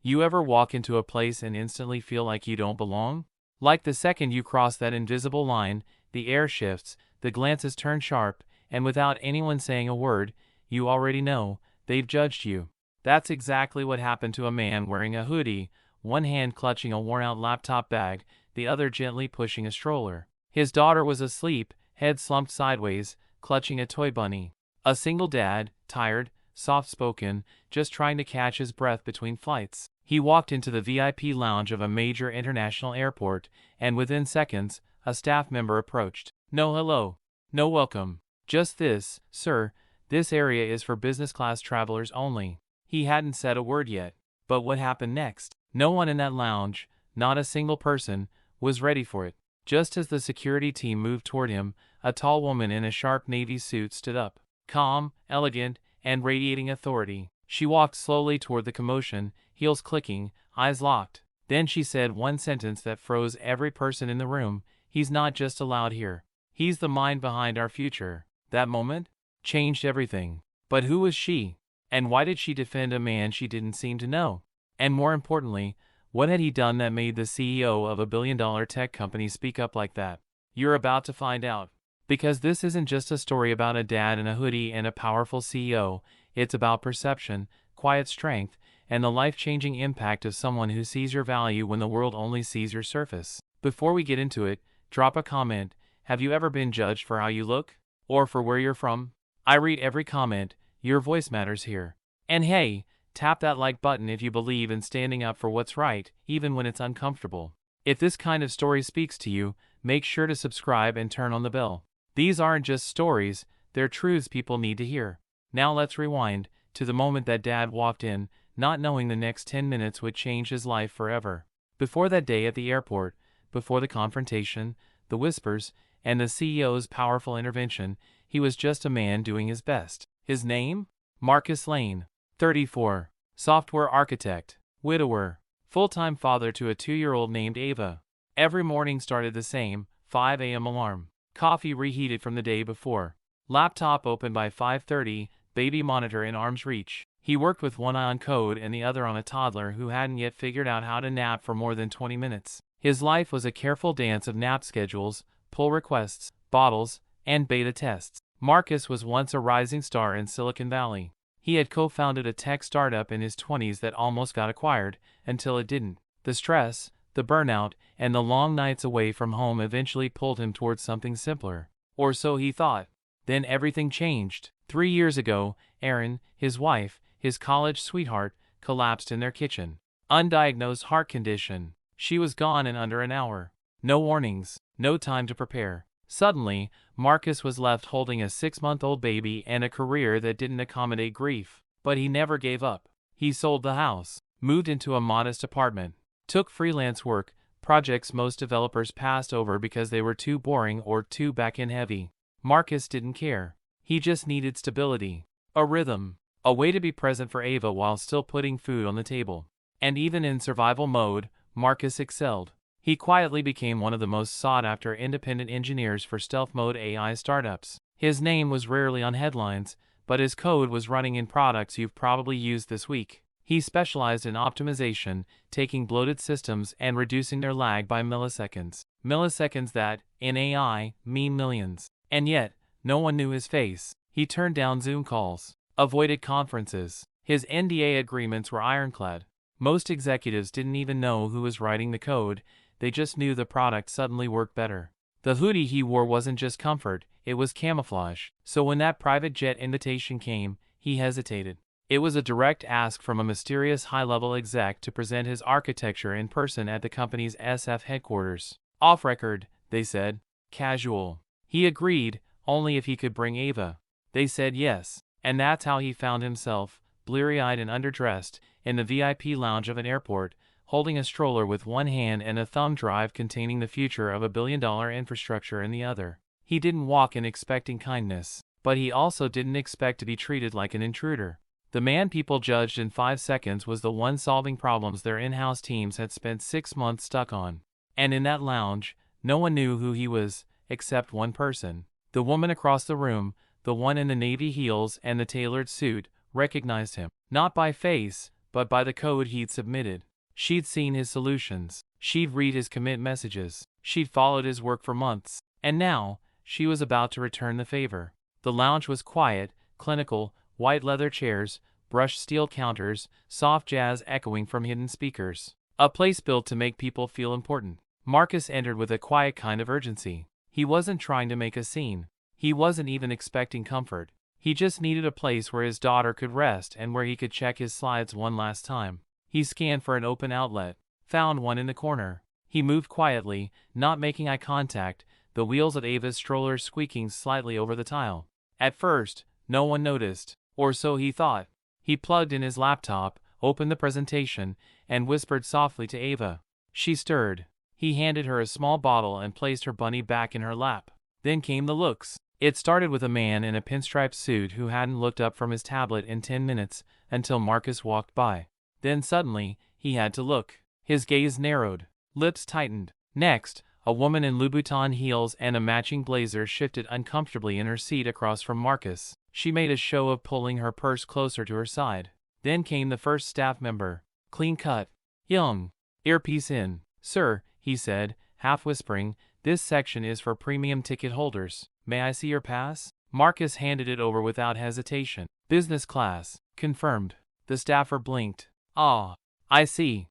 You ever walk into a place and instantly feel like you don't belong? Like the second you cross that invisible line, the air shifts, the glances turn sharp, and without anyone saying a word, you already know they've judged you. That's exactly what happened to a man wearing a hoodie, one hand clutching a worn-out laptop bag, the other gently pushing a stroller. His daughter was asleep, head slumped sideways, clutching a toy bunny. A single dad, tired, soft-spoken, just trying to catch his breath between flights. He walked into the VIP lounge of a major international airport, and within seconds, a staff member approached. No hello. No welcome. Just this, sir, this area is for business class travelers only. He hadn't said a word yet. But what happened next? No one in that lounge, not a single person, was ready for it. Just as the security team moved toward him, a tall woman in a sharp navy suit stood up. Calm, elegant, and radiating authority. She walked slowly toward the commotion, heels clicking, eyes locked. Then she said one sentence that froze every person in the room. He's not just allowed here. He's the mind behind our future. That moment changed everything. But who was she? And why did she defend a man she didn't seem to know? And more importantly, what had he done that made the CEO of a billion-dollar tech company speak up like that? You're about to find out. Because this isn't just a story about a dad in a hoodie and a powerful CEO, it's about perception, quiet strength, and the life-changing impact of someone who sees your value when the world only sees your surface. Before we get into it, drop a comment. Have you ever been judged for how you look? Or for where you're from? I read every comment. Your voice matters here. And hey, tap that like button if you believe in standing up for what's right, even when it's uncomfortable. If this kind of story speaks to you, make sure to subscribe and turn on the bell. These aren't just stories, they're truths people need to hear. Now let's rewind to the moment that Dad walked in, not knowing the next 10 minutes would change his life forever. Before that day at the airport, before the confrontation, the whispers, and the CEO's powerful intervention, he was just a man doing his best. His name? Marcus Lane, 34, software architect, widower, full-time father to a 2-year-old named Ava. Every morning started the same, 5 a.m. alarm. Coffee reheated from the day before. Laptop open by 5:30, baby monitor in arm's reach. He worked with one eye on code and the other on a toddler who hadn't yet figured out how to nap for more than 20 minutes. His life was a careful dance of nap schedules, pull requests, bottles, and beta tests. Marcus was once a rising star in Silicon Valley. He had co-founded a tech startup in his 20s that almost got acquired, until it didn't. The stress, the burnout, and the long nights away from home eventually pulled him towards something simpler. Or so he thought. Then everything changed. 3 years ago, Erin, his wife, his college sweetheart, collapsed in their kitchen. Undiagnosed heart condition. She was gone in under an hour. No warnings, no time to prepare. Suddenly, Marcus was left holding a 6-month-old baby and a career that didn't accommodate grief. But he never gave up. He sold the house, moved into a modest apartment, took freelance work, projects most developers passed over because they were too boring or too back-end heavy. Marcus didn't care. He just needed stability, a rhythm, a way to be present for Ava while still putting food on the table. And even in survival mode, Marcus excelled. He quietly became one of the most sought-after independent engineers for stealth mode AI startups. His name was rarely on headlines, but his code was running in products you've probably used this week. He specialized in optimization, taking bloated systems and reducing their lag by milliseconds. Milliseconds that, in AI, mean millions. And yet, no one knew his face. He turned down Zoom calls, avoided conferences. His NDA agreements were ironclad. Most executives didn't even know who was writing the code, they just knew the product suddenly worked better. The hoodie he wore wasn't just comfort, it was camouflage. So when that private jet invitation came, he hesitated. It was a direct ask from a mysterious high-level exec to present his architecture in person at the company's SF headquarters. Off record, they said. Casual. He agreed, only if he could bring Ava. They said yes, and that's how he found himself, bleary-eyed and underdressed, in the VIP lounge of an airport, holding a stroller with one hand and a thumb drive containing the future of a billion-dollar infrastructure in the other. He didn't walk in expecting kindness, but he also didn't expect to be treated like an intruder. The man people judged in 5 seconds was the one solving problems their in-house teams had spent 6 months stuck on. And in that lounge, no one knew who he was, except one person. The woman across the room, the one in the navy heels and the tailored suit, recognized him. Not by face, but by the code he'd submitted. She'd seen his solutions. She'd read his commit messages. She'd followed his work for months. And now, she was about to return the favor. The lounge was quiet, clinical, white leather chairs, brushed steel counters, soft jazz echoing from hidden speakers. A place built to make people feel important. Marcus entered with a quiet kind of urgency. He wasn't trying to make a scene. He wasn't even expecting comfort. He just needed a place where his daughter could rest and where he could check his slides one last time. He scanned for an open outlet, found one in the corner. He moved quietly, not making eye contact, the wheels of Ava's stroller squeaking slightly over the tile. At first, no one noticed, or so he thought. He plugged in his laptop, opened the presentation, and whispered softly to Ava. She stirred. He handed her a small bottle and placed her bunny back in her lap. Then came the looks. It started with a man in a pinstripe suit who hadn't looked up from his tablet in 10 minutes until Marcus walked by. Then suddenly, he had to look. His gaze narrowed. Lips tightened. Next, a woman in Louboutin heels and a matching blazer shifted uncomfortably in her seat across from Marcus. She made a show of pulling her purse closer to her side. Then came the first staff member. Clean cut. Young. Earpiece in. Sir, he said, half whispering, this section is for premium ticket holders. May I see your pass? Marcus handed it over without hesitation. Business class. Confirmed. The staffer blinked. Ah, I see.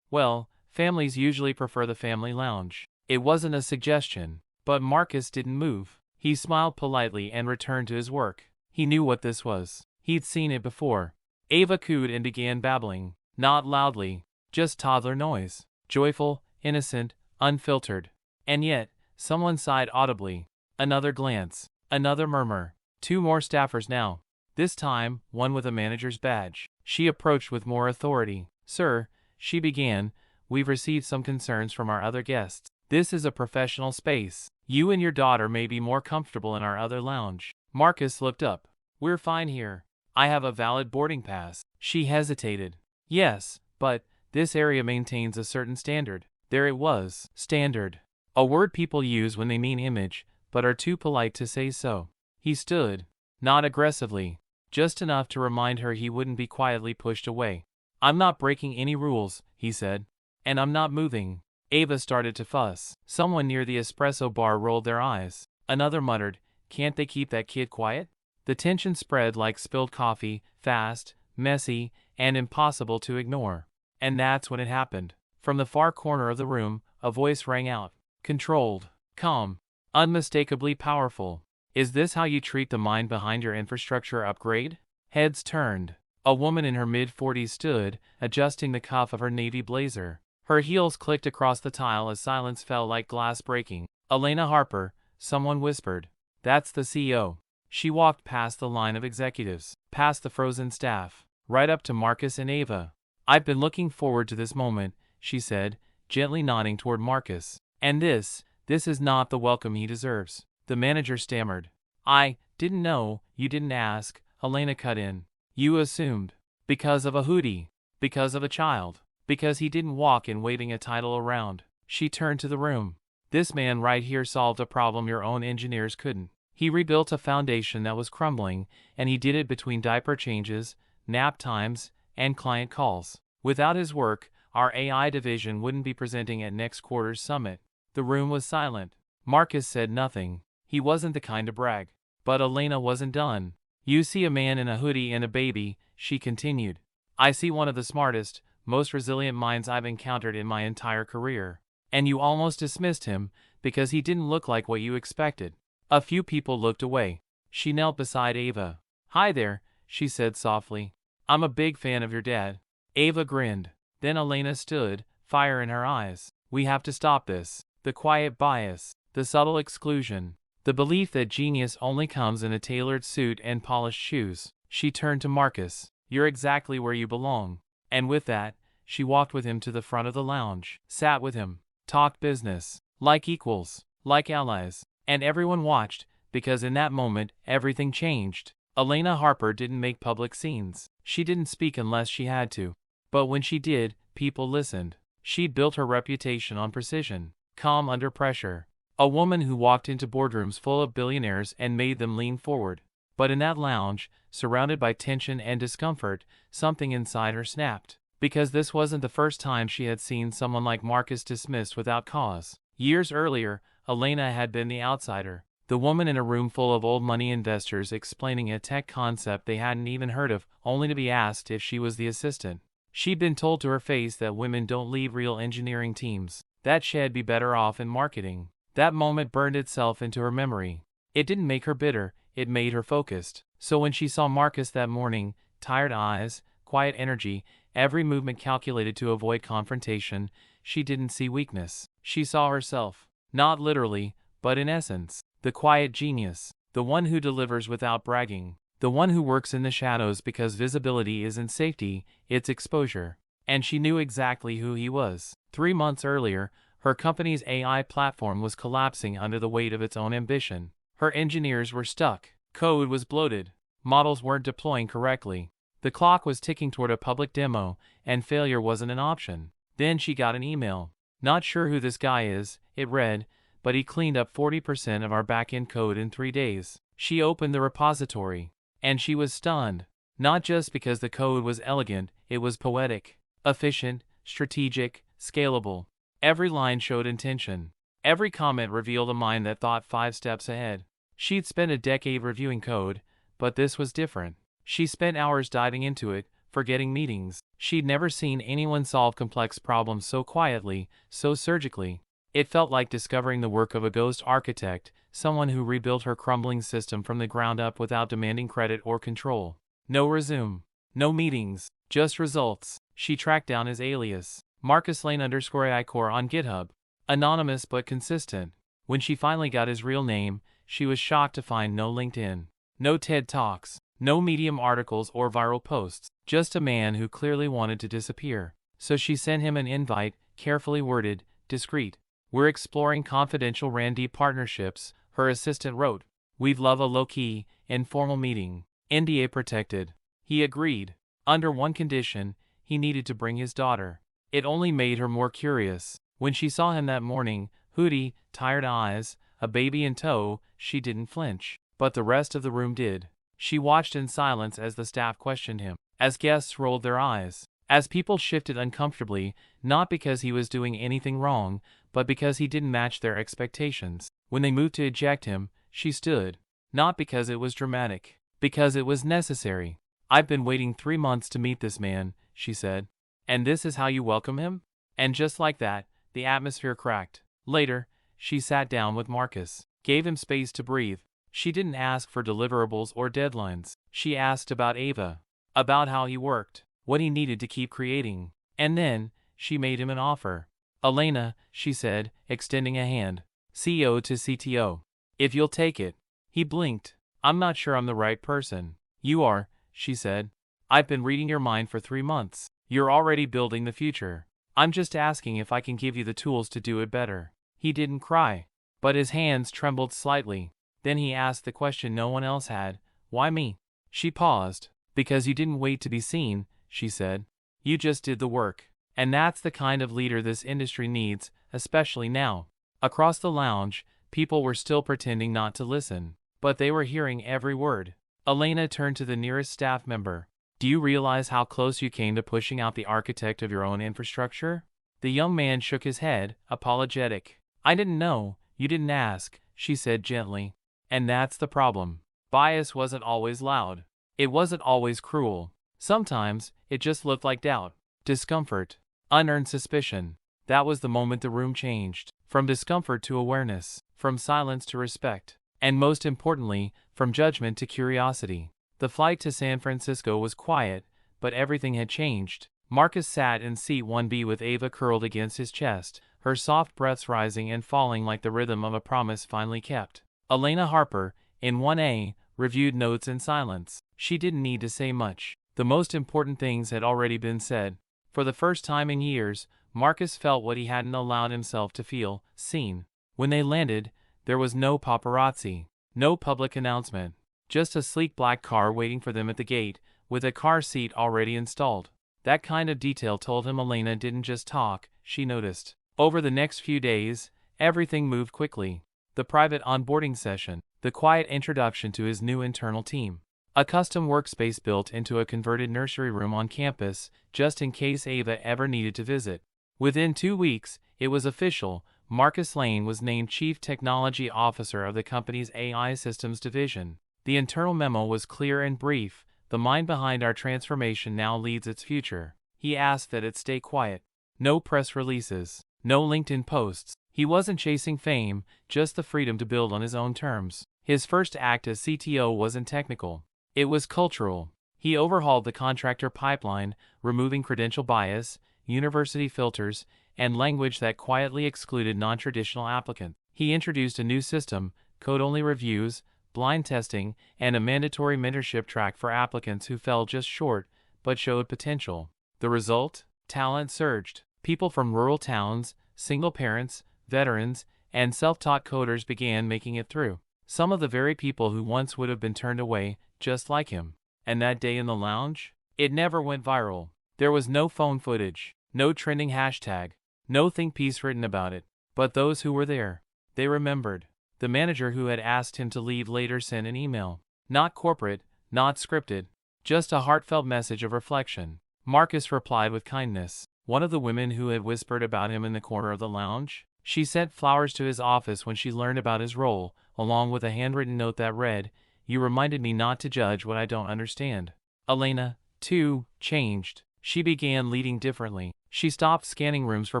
Well, families usually prefer the family lounge. It wasn't a suggestion, but Marcus didn't move. He smiled politely and returned to his work. He knew what this was. He'd seen it before. Ava cooed and began babbling. Not loudly, just toddler noise. Joyful, innocent, unfiltered. And yet, someone sighed audibly. Another glance. Another murmur. 2 more staffers now. This time, one with a manager's badge. She approached with more authority. Sir, she began, we've received some concerns from our other guests. This is a professional space. You and your daughter may be more comfortable in our other lounge. Marcus looked up. We're fine here. I have a valid boarding pass. She hesitated. Yes, but this area maintains a certain standard. There it was. Standard. A word people use when they mean image, but are too polite to say so. He stood. Not aggressively. Just enough to remind her he wouldn't be quietly pushed away. I'm not breaking any rules, he said. And I'm not moving. Ava started to fuss. Someone near the espresso bar rolled their eyes. Another muttered, can't they keep that kid quiet? The tension spread like spilled coffee, fast, messy, and impossible to ignore. And that's when it happened. From the far corner of the room, a voice rang out. Controlled. Calm. Unmistakably powerful. Is this how you treat the mind behind your infrastructure upgrade? Heads turned. A woman in her mid-40s stood, adjusting the cuff of her navy blazer. Her heels clicked across the tile as silence fell like glass breaking. Elena Harper, someone whispered. That's the CEO. She walked past the line of executives, past the frozen staff, right up to Marcus and Ava. I've been looking forward to this moment, she said, gently nodding toward Marcus. And this is not the welcome he deserves. The manager stammered. I didn't know, you didn't ask, Elena cut in. You assumed. Because of a hoodie. Because of a child. Because he didn't walk in waving a title around. She turned to the room. This man right here solved a problem your own engineers couldn't. He rebuilt a foundation that was crumbling, and he did it between diaper changes, nap times, and client calls. Without his work, our AI division wouldn't be presenting at next quarter's summit. The room was silent. Marcus said nothing. He wasn't the kind to brag. But Elena wasn't done. You see a man in a hoodie and a baby, she continued. I see one of the smartest, most resilient minds I've encountered in my entire career. And you almost dismissed him because he didn't look like what you expected. A few people looked away. She knelt beside Ava. Hi there, she said softly. I'm a big fan of your dad. Ava grinned. Then Elena stood, fire in her eyes. We have to stop this. The quiet bias. The subtle exclusion. The belief that genius only comes in a tailored suit and polished shoes. She turned to Marcus. You're exactly where you belong. And with that, she walked with him to the front of the lounge, sat with him, talked business, like equals, like allies. And everyone watched, because in that moment, everything changed. Elena Harper didn't make public scenes. She didn't speak unless she had to. But when she did, people listened. She'd built her reputation on precision, calm under pressure. A woman who walked into boardrooms full of billionaires and made them lean forward. But in that lounge, surrounded by tension and discomfort, something inside her snapped. Because this wasn't the first time she had seen someone like Marcus dismissed without cause. Years earlier, Elena had been the outsider. The woman in a room full of old money investors explaining a tech concept they hadn't even heard of, only to be asked if she was the assistant. She'd been told to her face that women don't lead real engineering teams, that she'd be better off in marketing. That moment burned itself into her memory. It didn't make her bitter, it made her focused. So when she saw Marcus that morning, tired eyes, quiet energy, every movement calculated to avoid confrontation, she didn't see weakness. She saw herself. Not literally, but in essence. The quiet genius. The one who delivers without bragging. The one who works in the shadows because visibility isn't safety, it's exposure. And she knew exactly who he was. 3 months earlier, her company's AI platform was collapsing under the weight of its own ambition. Her engineers were stuck. Code was bloated. Models weren't deploying correctly. The clock was ticking toward a public demo, and failure wasn't an option. Then she got an email. "Not sure who this guy is," it read, "but he cleaned up 40% of our back-end code in 3 days. She opened the repository. And she was stunned. Not just because the code was elegant, it was poetic, efficient, strategic, scalable. Every line showed intention. Every comment revealed a mind that thought 5 steps ahead. She'd spent a decade reviewing code, but this was different. She spent hours diving into it, forgetting meetings. She'd never seen anyone solve complex problems so quietly, so surgically. It felt like discovering the work of a ghost architect, someone who rebuilt her crumbling system from the ground up without demanding credit or control. No resume. No meetings. Just results. She tracked down his alias. Marcus Lane_ICore on GitHub. Anonymous but consistent. When she finally got his real name, she was shocked to find no LinkedIn. No TED Talks. No Medium articles or viral posts. Just a man who clearly wanted to disappear. So she sent him an invite, carefully worded, discreet. "We're exploring confidential Randy partnerships," her assistant wrote. "We'd love a low-key, informal meeting. NDA protected." He agreed. Under one condition, he needed to bring his daughter. It only made her more curious. When she saw him that morning, hoodie, tired eyes, a baby in tow, she didn't flinch. But the rest of the room did. She watched in silence as the staff questioned him, as guests rolled their eyes, as people shifted uncomfortably, not because he was doing anything wrong, but because he didn't match their expectations. When they moved to eject him, she stood. Not because it was dramatic, because it was necessary. "I've been waiting 3 months to meet this man," she said. "And this is how you welcome him?" And just like that, the atmosphere cracked. Later, she sat down with Marcus, gave him space to breathe. She didn't ask for deliverables or deadlines. She asked about Ava, about how he worked, what he needed to keep creating. And then, she made him an offer. "Elena," she said, extending a hand. "CEO to CTO. If you'll take it." He blinked. "I'm not sure I'm the right person." "You are," she said. "I've been reading your mind for 3 months. You're already building the future. I'm just asking if I can give you the tools to do it better." He didn't cry, but his hands trembled slightly. Then he asked the question no one else had. "Why me?" She paused. "Because you didn't wait to be seen," she said. "You just did the work. And that's the kind of leader this industry needs, especially now." Across the lounge, people were still pretending not to listen, but they were hearing every word. Elena turned to the nearest staff member. "Do you realize how close you came to pushing out the architect of your own infrastructure?" The young man shook his head, apologetic. "I didn't know, you didn't ask," she said gently. And that's the problem. Bias wasn't always loud. It wasn't always cruel. Sometimes, it just looked like doubt, discomfort, unearned suspicion. That was the moment the room changed. From discomfort to awareness, from silence to respect, and most importantly, from judgment to curiosity. The flight to San Francisco was quiet, but everything had changed. Marcus sat in seat 1B with Ava curled against his chest, her soft breaths rising and falling like the rhythm of a promise finally kept. Elena Harper, in 1A, reviewed notes in silence. She didn't need to say much. The most important things had already been said. For the first time in years, Marcus felt what he hadn't allowed himself to feel, seen. When they landed, there was no paparazzi, no public announcement. Just a sleek black car waiting for them at the gate, with a car seat already installed. That kind of detail told him Elena didn't just talk, she noticed. Over the next few days, everything moved quickly. The private onboarding session, the quiet introduction to his new internal team. A custom workspace built into a converted nursery room on campus, just in case Ava ever needed to visit. Within 2 weeks, it was official. Marcus Lane was named Chief Technology Officer of the company's AI Systems Division. The internal memo was clear and brief. The mind behind our transformation now leads its future. He asked that it stay quiet. No press releases. No LinkedIn posts. He wasn't chasing fame, just the freedom to build on his own terms. His first act as CTO wasn't technical. It was cultural. He overhauled the contractor pipeline, removing credential bias, university filters, and language that quietly excluded non-traditional applicants. He introduced a new system, code-only reviews, blind testing, and a mandatory mentorship track for applicants who fell just short, but showed potential. The result? Talent surged. People from rural towns, single parents, veterans, and self-taught coders began making it through. Some of the very people who once would have been turned away, just like him. And that day in the lounge? It never went viral. There was no phone footage, no trending hashtag, no think piece written about it. But those who were there, they remembered. The manager who had asked him to leave later sent an email. Not corporate, not scripted, just a heartfelt message of reflection. Marcus replied with kindness. One of the women who had whispered about him in the corner of the lounge, she sent flowers to his office when she learned about his role, along with a handwritten note that read, "You reminded me not to judge what I don't understand." Elena, too, changed. She began leading differently. She stopped scanning rooms for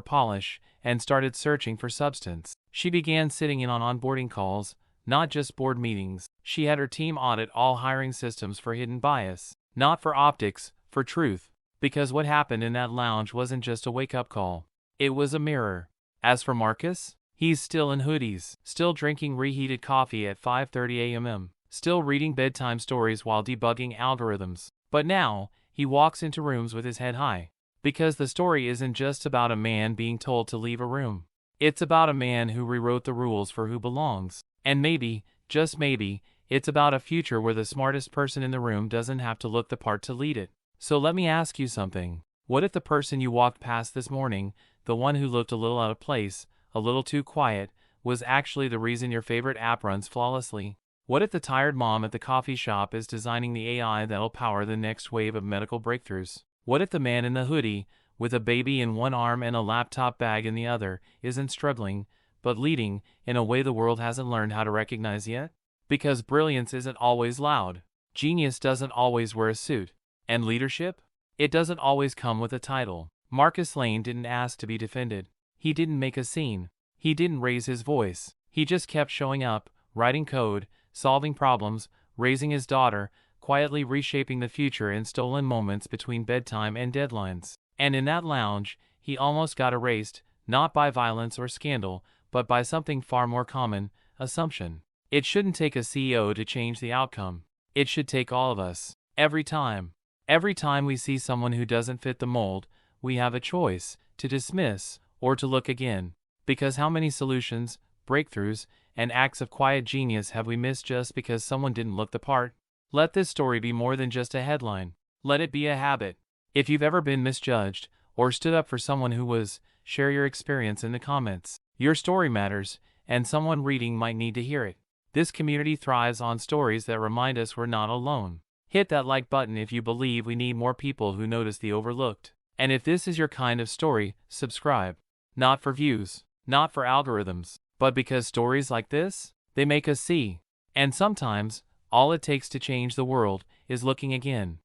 polish and started searching for substance. She began sitting in on onboarding calls, not just board meetings. She had her team audit all hiring systems for hidden bias, not for optics, for truth. Because what happened in that lounge wasn't just a wake-up call. It was a mirror. As for Marcus, he's still in hoodies, still drinking reheated coffee at 5:30 a.m., still reading bedtime stories while debugging algorithms. But now, he walks into rooms with his head high. Because the story isn't just about a man being told to leave a room. It's about a man who rewrote the rules for who belongs. And maybe, just maybe, it's about a future where the smartest person in the room doesn't have to look the part to lead it. So let me ask you something. What if the person you walked past this morning, the one who looked a little out of place, a little too quiet, was actually the reason your favorite app runs flawlessly? What if the tired mom at the coffee shop is designing the AI that'll power the next wave of medical breakthroughs? What if the man in the hoodie, with a baby in one arm and a laptop bag in the other, isn't struggling, but leading, in a way the world hasn't learned how to recognize yet? Because brilliance isn't always loud. Genius doesn't always wear a suit. And leadership? It doesn't always come with a title. Marcus Lane didn't ask to be defended. He didn't make a scene. He didn't raise his voice. He just kept showing up, writing code, solving problems, raising his daughter, quietly reshaping the future in stolen moments between bedtime and deadlines. And in that lounge, he almost got erased, not by violence or scandal, but by something far more common, assumption. It shouldn't take a CEO to change the outcome. It should take all of us. Every time. Every time we see someone who doesn't fit the mold, we have a choice, to dismiss, or to look again. Because how many solutions, breakthroughs, and acts of quiet genius have we missed just because someone didn't look the part? Let this story be more than just a headline. Let it be a habit. If you've ever been misjudged, or stood up for someone who was, share your experience in the comments. Your story matters, and someone reading might need to hear it. This community thrives on stories that remind us we're not alone. Hit that like button if you believe we need more people who notice the overlooked. And if this is your kind of story, subscribe. Not for views, not for algorithms, but because stories like this, they make us see. And sometimes, all it takes to change the world is looking again.